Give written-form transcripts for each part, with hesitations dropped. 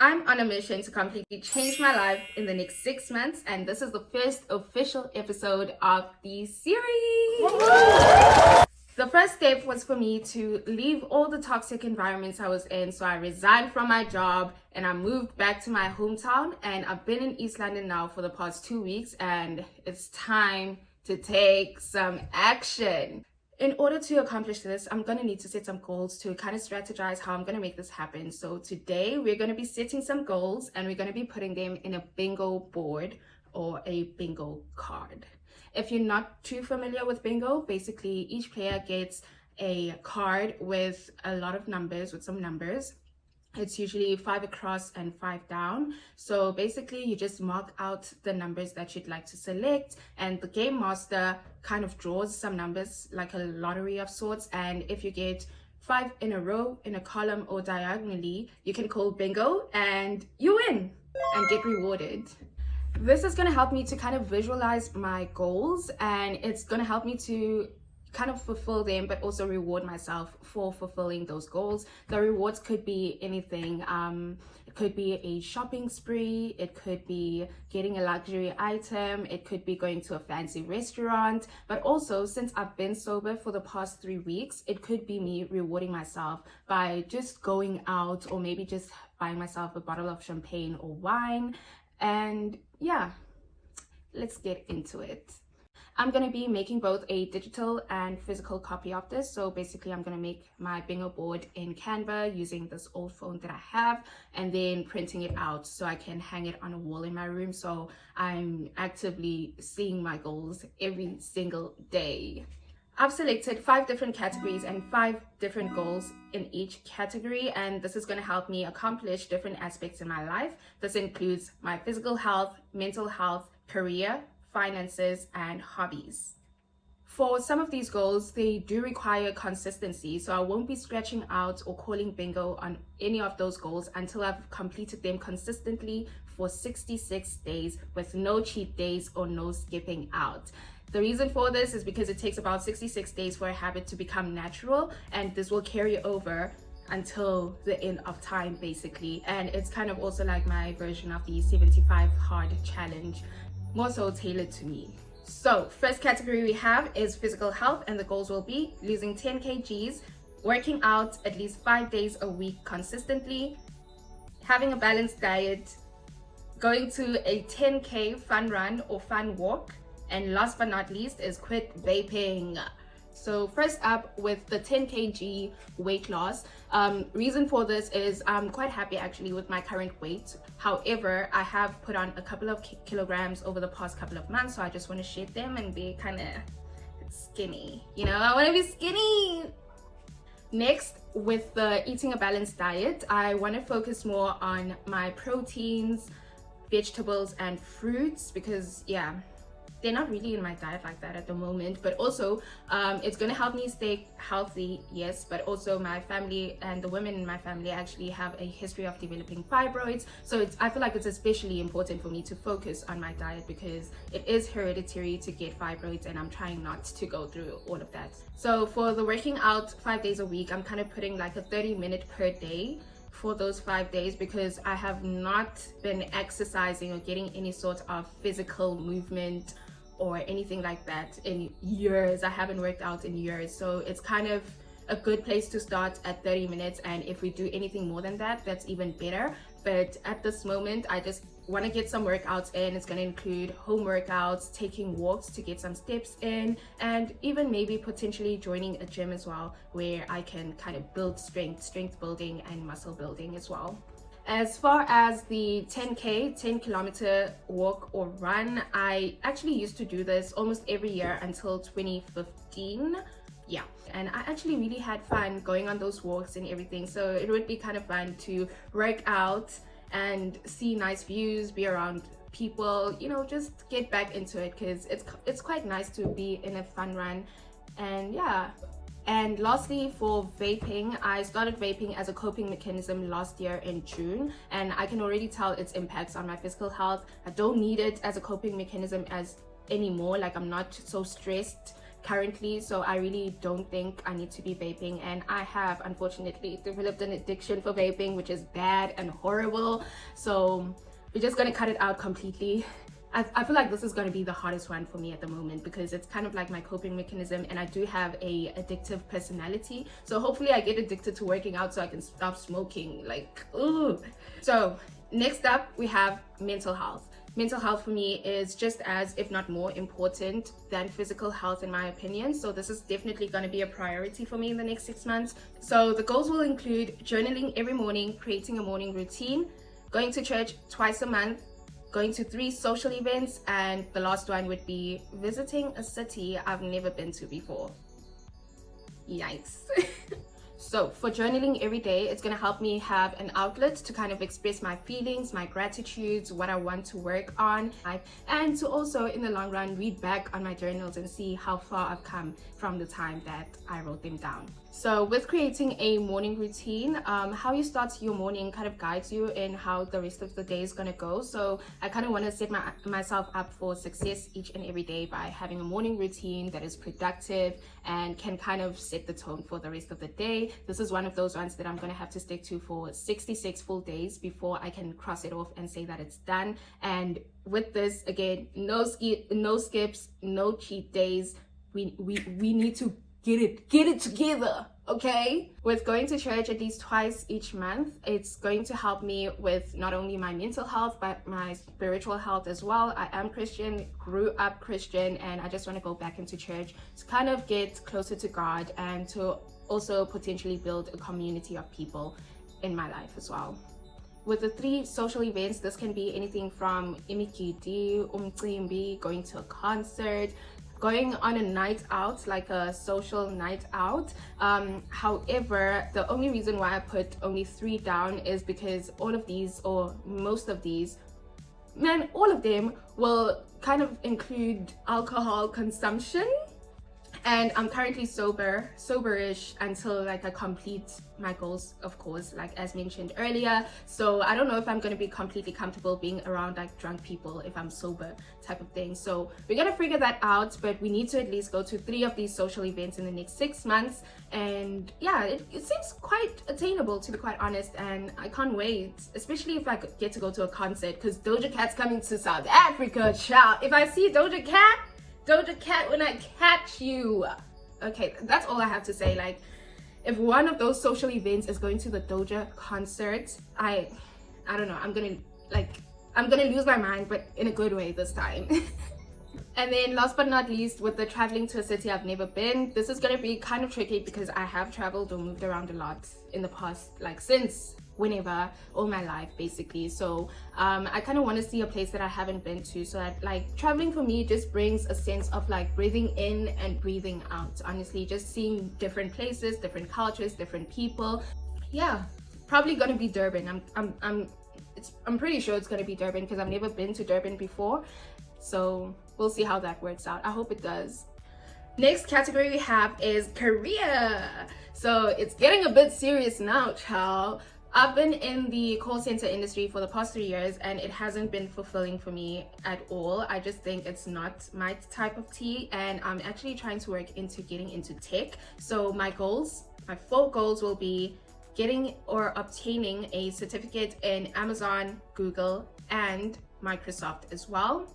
I'm on a mission to completely change my life in the next 6 months, and this is the first official episode of the series. The first step was for me to leave all the toxic environments I was in. So I resigned from my job and I moved back to my hometown, and I've been in East London now for the past 2 weeks, and it's time to take some action. In order to accomplish this, I'm going to need to set some goals to kind of strategize how I'm going to make this happen. So today we're going to be setting some goals and we're going to be putting them in a bingo board or a bingo card. If you're not too familiar with bingo, basically each player gets a card with a lot of numbers, with some numbers. It's usually 5 across and 5 down. So basically you just mark out the numbers that you'd like to select, and the game master kind of draws some numbers like a lottery of sorts. And if you get 5 in a row, in a column, or diagonally, you can call bingo and you win and get rewarded. This is going to help me to kind of visualize my goals, and it's going to help me to kind of fulfill them, but also reward myself for fulfilling those goals. The rewards could be anything. It could be a shopping spree, it could be getting a luxury item, it could be going to a fancy restaurant, but also, since I've been sober for the past 3 weeks, it could be me rewarding myself by just going out, or maybe just buying myself a bottle of champagne or wine. And yeah, let's get into it. I'm going to be making both a digital and physical copy of this. So basically I'm going to make my bingo board in Canva using this old phone that I have, and then printing it out so I can hang it on a wall in my room. So I'm actively seeing my goals every single day. I've selected 5 different categories and 5 different goals in each category, and this is going to help me accomplish different aspects in my life. This includes my physical health, mental health, career, finances, and hobbies. For some of these goals, they do require consistency, so I won't be scratching out or calling bingo on any of those goals until I've completed them consistently for 66 days with no cheat days or no skipping out. The reason for this is because it takes about 66 days for a habit to become natural, and this will carry over until the end of time basically. And it's kind of also like my version of the 75 hard challenge, more so tailored to me. So first category we have is physical health, and the goals will be losing 10 kgs, working out at least 5 days a week consistently, having a balanced diet, going to a 10k fun run or fun walk, and last but not least is quit vaping. So first up with the 10 kg weight loss. Reason for this is I'm quite happy actually with my current weight. However, I have put on a couple of kilograms over the past couple of months, so I just want to shed them and be kind of skinny. You know, I want to be skinny. Next, with the eating a balanced diet, I want to focus more on my proteins, vegetables, and fruits, because yeah, they're not really in my diet like that at the moment. But also it's going to help me stay healthy, yes, but also my family and the women in my family actually have a history of developing fibroids, so I feel like it's especially important for me to focus on my diet because it is hereditary to get fibroids, and I'm trying not to go through all of that. So for the working out 5 days a week, I'm kind of putting like a 30-minute per day for those 5 days, because I have not been exercising or getting any sort of physical movement or anything like that in years. I haven't worked out in years, so it's kind of a good place to start at 30 minutes, and if we do anything more than that, that's even better. But at this moment, I just want to get some workouts in. It's going to include home workouts, taking walks to get some steps in, and even maybe potentially joining a gym as well, where I can kind of build strength building and muscle building as well. As far as the 10k, 10 kilometer walk or run, I actually used to do this almost every year until 2015. Yeah, and I actually really had fun going on those walks and everything. So it would be kind of fun to work out and see nice views, be around people, you know, just get back into it, because it's quite nice to be in a fun run. And yeah. And lastly, for vaping, I started vaping as a coping mechanism last year in June, and I can already tell its impacts on my physical health. I don't need it as a coping mechanism anymore. Like, I'm not so stressed currently, so I really don't think I need to be vaping, and I have unfortunately developed an addiction for vaping, which is bad and horrible, so we're just gonna cut it out completely. I feel like this is going to be the hardest one for me at the moment because it's kind of like my coping mechanism, and I do have a addictive personality, so hopefully I get addicted to working out so I can stop smoking, like, ooh. So next up we have mental health. Mental health for me is just as, if not more, important than physical health in my opinion, so this is definitely going to be a priority for me in the next 6 months. So the goals will include journaling every morning, creating a morning routine, going to church twice a month, going to 3 social events, and the last one would be visiting a city I've never been to before. Yikes. So for journaling every day, it's going to help me have an outlet to kind of express my feelings, my gratitudes, what I want to work on, and to also in the long run read back on my journals and see how far I've come from the time that I wrote them down. So with creating a morning routine, how you start your morning kind of guides you in how the rest of the day is going to go. So I kind of want to set myself up for success each and every day by having a morning routine that is productive and can kind of set the tone for the rest of the day. This is one of those ones that I'm going to have to stick to for 66 full days before I can cross it off and say that it's done. And with this, again, no skips, no cheat days. We need to get it together, okay? With going to church at least twice each month, it's going to help me with not only my mental health but my spiritual health as well. I am Christian, grew up Christian, and I just want to go back into church to kind of get closer to God and to also potentially build a community of people in my life as well. With the 3 social events, this can be anything from imigidi, umcimbi, going to a concert, going on a night out, like a social night out. However, the only reason why I put only 3 down is because all of these, or most of these, all of them will kind of include alcohol consumption. And I'm currently soberish until like I complete my goals, of course, like as mentioned earlier. So I don't know if I'm going to be completely comfortable being around like drunk people if I'm sober, type of thing. So we're going to figure that out, but we need to at least go to 3 of these social events in the next 6 months. And yeah, it seems quite attainable, to be quite honest, and I can't wait, especially if I get to go to a concert, because Doja Cat's coming to South Africa, child. If I see Doja Cat, when I catch you. Okay, that's all I have to say. Like, if one of those social events is going to the Doja concert, I don't know, I'm gonna lose my mind, but in a good way this time. And then last but not least, with the traveling to a city I've never been, this is gonna be kind of tricky because I have traveled or moved around a lot in the past, like since whenever, all my life basically. So I kind of want to see a place that I haven't been to, so that like traveling for me just brings a sense of like breathing in and breathing out, honestly, just seeing different places, different cultures, different people. Yeah, probably gonna be Durban. I'm pretty sure it's gonna be Durban because I've never been to Durban before, so we'll see how that works out. I hope it does. Next category we have is career. So it's getting a bit serious now, child. I've been in the call center industry for the past 3 years and it hasn't been fulfilling for me at all. I just think it's not my type of tea, and I'm actually trying to work into getting into tech. So my 4 goals will be getting or obtaining a certificate in Amazon, Google, and Microsoft as well.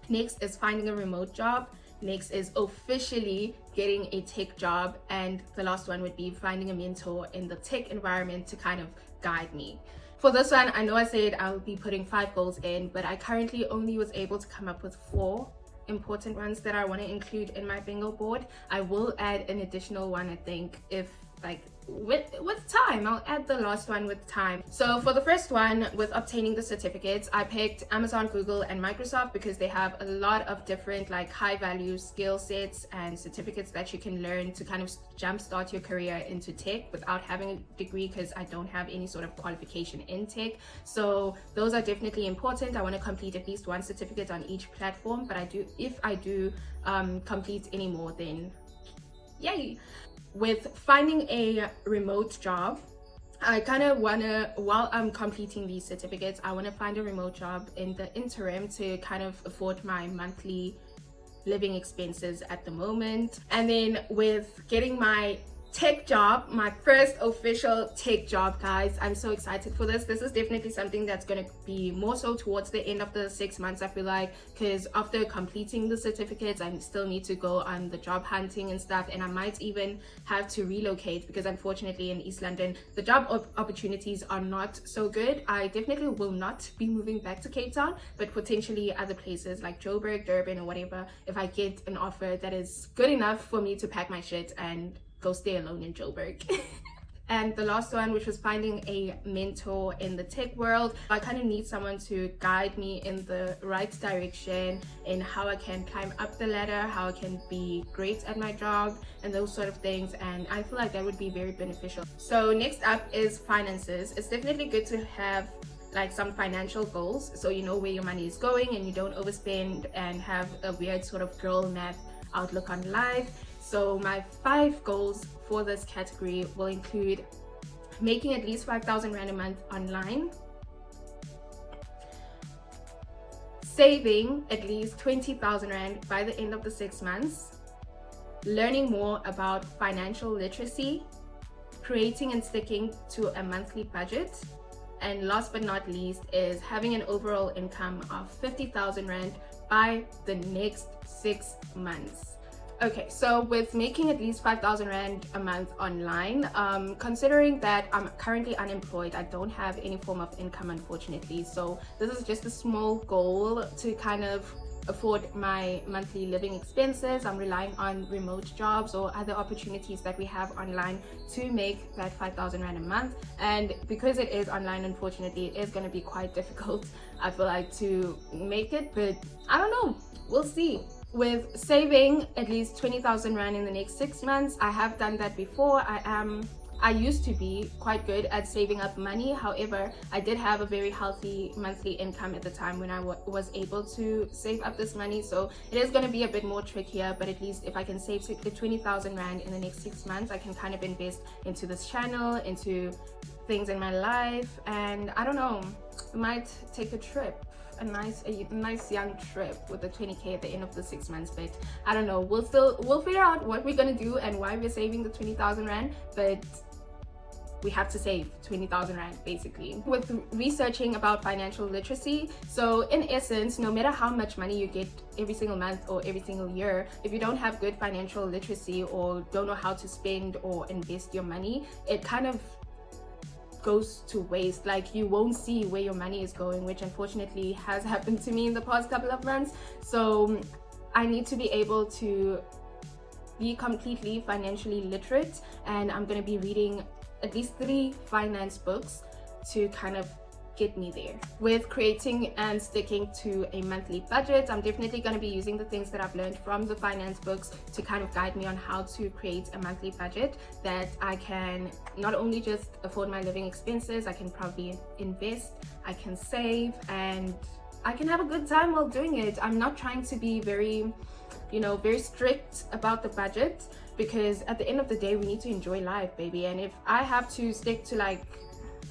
Next is finding a remote job. Next is officially getting a tech job, and the last one would be finding a mentor in the tech environment to kind of guide me. For this one, I know I said I'll be putting 5 goals in, but I currently only was able to come up with 4 important ones that I want to include in my bingo board. I will add an additional one, I think, if like with time. I'll add the last one with time. So for the first one, with obtaining the certificates, I picked Amazon, Google, and Microsoft because they have a lot of different like high value skill sets and certificates that you can learn to kind of jumpstart your career into tech without having a degree, because I don't have any sort of qualification in tech. So those are definitely important. I want to complete at least 1 certificate on each platform, but if I do complete any more, then yay. With finding a remote job, I kind of want to, while I'm completing these certificates, I want to find a remote job in the interim to kind of afford my monthly living expenses at the moment. And then with getting my tech job, my first official tech job, guys, I'm so excited for this. This is definitely something that's going to be more so towards the end of the 6 months, I feel like, because after completing the certificates I still need to go on the job hunting and stuff, and I might even have to relocate because unfortunately in East London the job opportunities are not so good. I definitely will not be moving back to Cape Town, but potentially other places like Joburg, Durban, or whatever, if I get an offer that is good enough for me to pack my shit and go stay alone in Joburg. And the last one, which was finding a mentor in the tech world. I kind of need someone to guide me in the right direction in how I can climb up the ladder, how I can be great at my job, and those sort of things. And I feel like that would be very beneficial. So next up is finances. It's definitely good to have like some financial goals, so you know where your money is going and you don't overspend and have a weird sort of girl math outlook on life. So my 5 goals for this category will include making at least 5,000 Rand a month online, saving at least 20,000 Rand by the end of the 6 months, learning more about financial literacy, creating and sticking to a monthly budget, and last but not least is having an overall income of 50,000 Rand by the next 6 months. Okay, so with making at least 5,000 Rand a month online, considering that I'm currently unemployed, I don't have any form of income, unfortunately. So this is just a small goal to kind of afford my monthly living expenses. I'm relying on remote jobs or other opportunities that we have online to make that 5,000 Rand a month. And because it is online, unfortunately, it is going to be quite difficult, I feel like, to make it. But I don't know, we'll see. With saving at least 20,000 Rand in the next 6 months, I have done that before. I used to be quite good at saving up money. However, I did have a very healthy monthly income at the time when I was able to save up this money. So it is going to be a bit more trickier, but at least if I can save 20,000 Rand in the next 6 months, I can kind of invest into this channel, into things in my life, and I don't know, I might take a trip. A nice young trip with the 20k at the end of the 6 months. But I don't know, we'll figure out what we're gonna do and why we're saving the 20,000 Rand, but we have to save 20,000 Rand basically. With researching about financial literacy, so in essence, no matter how much money you get every single month or every single year, if you don't have good financial literacy or don't know how to spend or invest your money, it kind of goes to waste. Like, you won't see where your money is going, which unfortunately has happened to me in the past couple of months. So I need to be able to be completely financially literate, and I'm going to be reading at least 3 finance books to kind of get me there. With creating and sticking to a monthly budget, I'm definitely going to be using the things that I've learned from the finance books to kind of guide me on how to create a monthly budget that I can not only just afford my living expenses, I can probably invest, I can save, and I can have a good time while doing it. I'm not trying to be very strict about the budget, because at the end of the day, we need to enjoy life, baby. And if I have to stick to like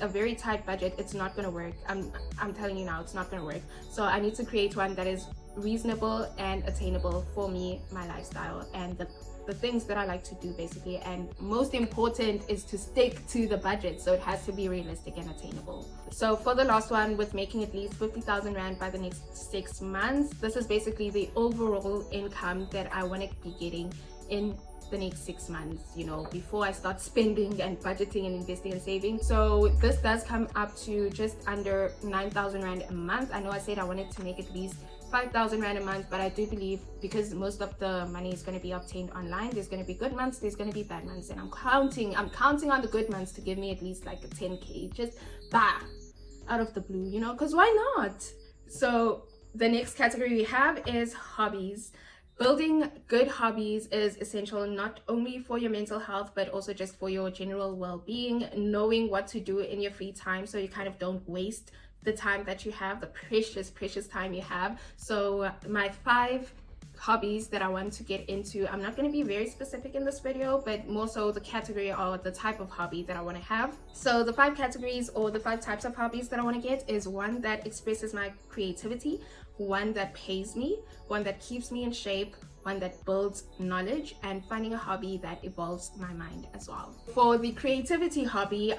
a very tight budget, it's not gonna work. I'm telling you now, it's not gonna work. So I need to create one that is reasonable and attainable for me, my lifestyle, and the things that I like to do basically. And most important is to stick to the budget, so it has to be realistic and attainable. So for the last one, with making at least 50,000 Rand by the next 6 months, this is basically the overall income that I want to be getting in the next 6 months, before I start spending and budgeting and investing and saving. So this does come up to just under 9,000 Rand a month. I know I said I wanted to make at least 5,000 Rand a month, but I do believe, because most of the money is going to be obtained online, there's going to be good months, there's going to be bad months, and I'm counting on the good months to give me at least like a 10k, just out of the blue, because why not? So the next category we have is hobbies. Building good hobbies is essential not only for your mental health, but also just for your general well-being. Knowing what to do in your free time so you kind of don't waste the time that you have, the precious time you have. So my 5 hobbies that I want to get into. I'm not going to be very specific in this video, but more so the category or the type of hobby that I want to have. So the 5 categories or the 5 types of hobbies that I want to get is one that expresses my creativity, one that pays me, one that keeps me in shape, one that builds knowledge, and finding a hobby that evolves my mind as well. For the creativity hobby,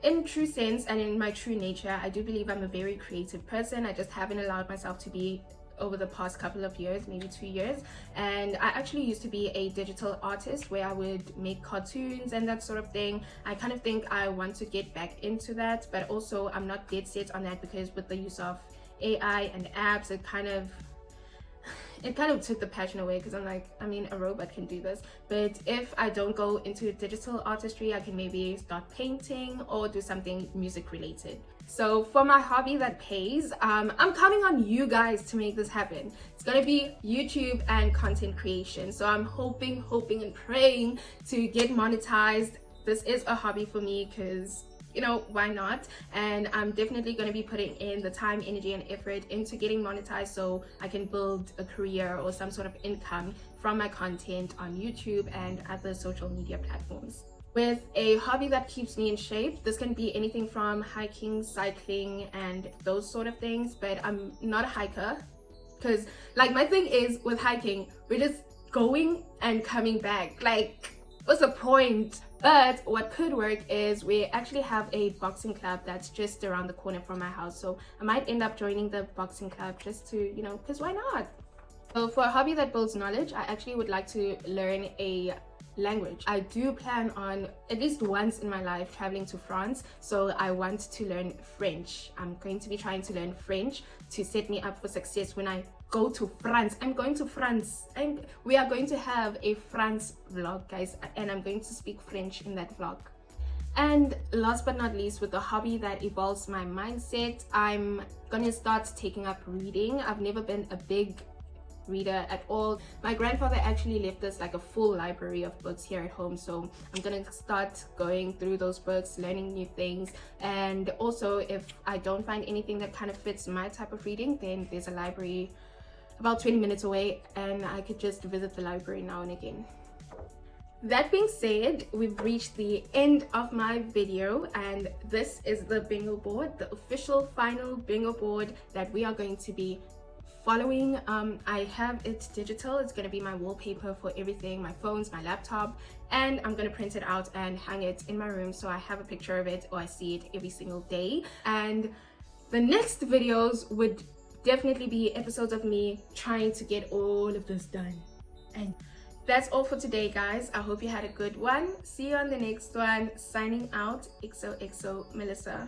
in true sense and in my true nature, I do believe I'm a very creative person. I just haven't allowed myself to be over the past couple of years, maybe 2 years. And I actually used to be a digital artist where I would make cartoons and that sort of thing. I kind of think I want to get back into that, but also I'm not dead set on that, because with the use of AI and apps, it kind of took the passion away, because I'm like, I mean, a robot can do this. But if I don't go into digital artistry, I can maybe start painting or do something music related. So for my hobby that pays, I'm counting on you guys to make this happen. It's gonna be YouTube and content creation. So I'm hoping and praying to get monetized. This is a hobby for me because, you know, why not? And I'm definitely going to be putting in the time, energy, and effort into getting monetized so I can build a career or some sort of income from my content on YouTube and other social media platforms. With a hobby that keeps me in shape, this can be anything from hiking, cycling, and those sort of things, but I'm not a hiker, because like my thing is with hiking, we're just going and coming back. Like, what's the point? But what could work is we actually have a boxing club that's just around the corner from my house. So I might end up joining the boxing club just to, you know, because why not? So for a hobby that builds knowledge, I actually would like to learn a language. I do plan on at least once in my life traveling to France, so I want to learn French. I'm going to be trying to learn French to set me up for success when I go to France. I'm going to France, and we are going to have a France vlog, guys, and I'm going to speak French in that vlog. And last but not least, with the hobby that evolves my mindset, I'm gonna start taking up reading. I've never been a big reader at all. My grandfather actually left us like a full library of books here at home, so I'm gonna start going through those books, learning new things. And also, if I don't find anything that kind of fits my type of reading, then there's a library about 20 minutes away, and I could just visit the library now and again. That being said, we've reached the end of my video, and this is the bingo board, the official final bingo board that we are going to be following. I have it digital. It's going to be my wallpaper for everything, my phones, my laptop, and I'm going to print it out and hang it in my room so I have a picture of it or I see it every single day. And the next videos would definitely be episodes of me trying to get all of this done. And that's all for today, guys. I hope you had a good one. See you on the next one. Signing out, XOXO Melissa.